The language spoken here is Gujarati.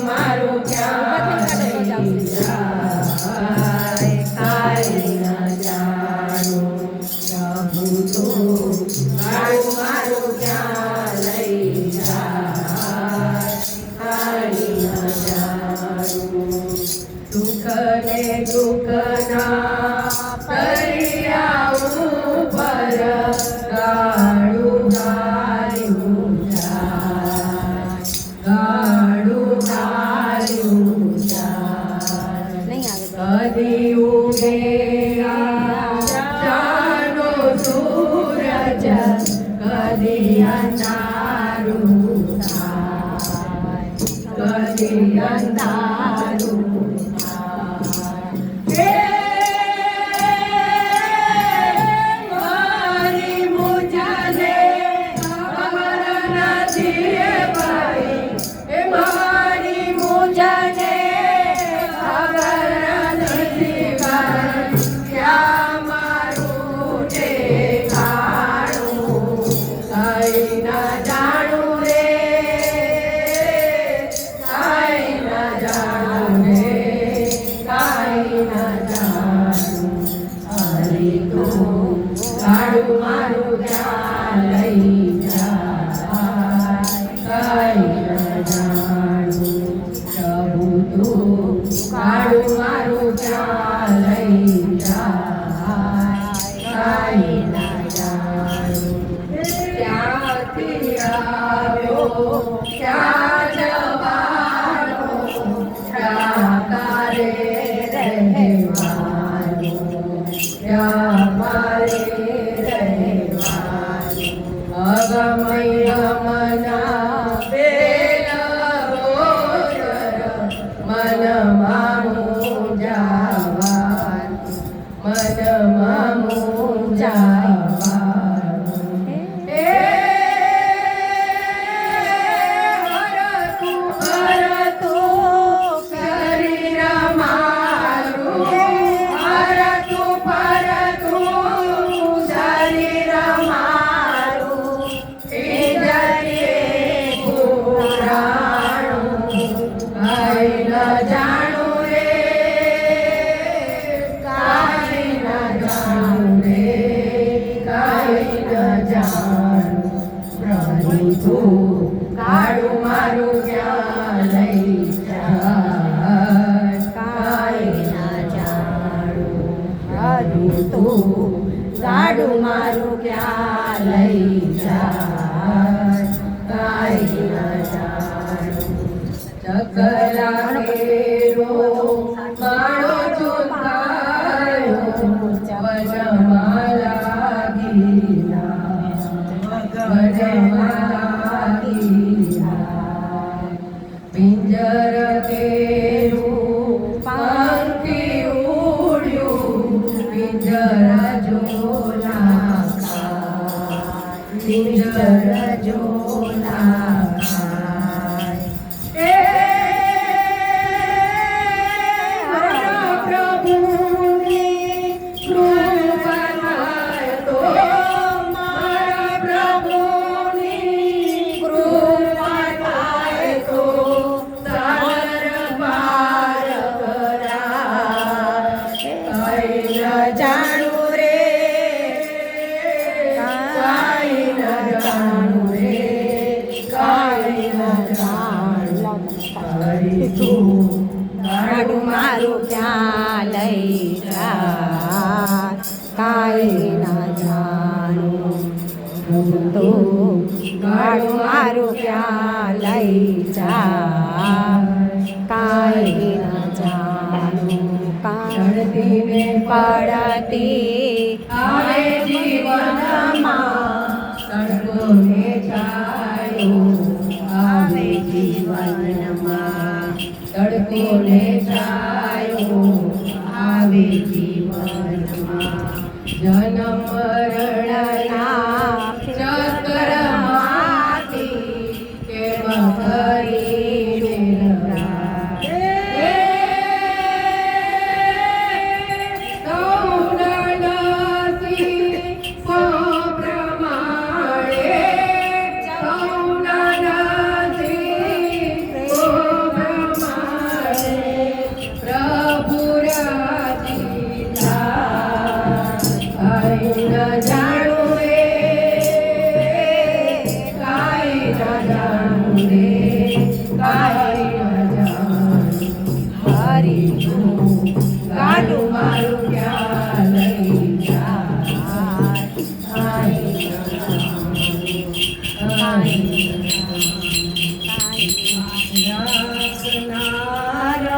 મારું ક્યાં કાઈ ન જાણું પ્રભુ તું મારું ક્યાં લઈ જાય કાઈ ન જાણું દુઃખ ને દુઃખના દરિયાઓ પર ગાડું ધાર્યું કદી ઉગે ચાંદનો સૂરજ કદી અંધારું થાય કદી અંધારું મારી મુજાને ખબર નથી ભાઈ એ મારી મુજાને મારું ક્યાં લઈ જાય કાઈ ન જાણું પ્રભુ તું કાળું મારું ક્યાં લઈ જાય કાઈ ન જાણું ક્યાંથી આવ્યો ક્યાં જવાનો ક્યાં તારે રહેવાનું ક્યાં મારે અગમય મના પેલા મનમાં મૂંઝાવાનું મનમાં મૂંઝાવાનું હરતું શરીર મારું હરતું ફરતું શરીર મારું કાઈ ન જાણું રે કાઈ ન જાણું રે કાઈ ન જાણું પ્રભુ તું કાળું મારું ક્યાં લઈ જાય કાઈ ન જાણું પ્રભુ તું કાળું મારું ક્યાં લઈ જાય કાઈ ન જાણું ચકલા કેરો માળો ચૂંટાયો વજમાં લાગીના પિંજર કેરું પંખી ઉડ્યું પિંજર જોના પિંજર જોના જાણું રે કાઈ ન જાણું રે કાઈ ન જાણું હરી તું કાળું મારું ક્યાં લઈ જાય કાઈ ન જાણું તું કાળું મારું ક્યાં લઈ જાય કાઈ ન જાણું ચડતી ને પડતી ભક્તોને છાયો આવે જીવનમાં જન્મ મરણના ચક્રમાંથી કેમ કરીને ગાડું મારું ક્યાં લઈ જાય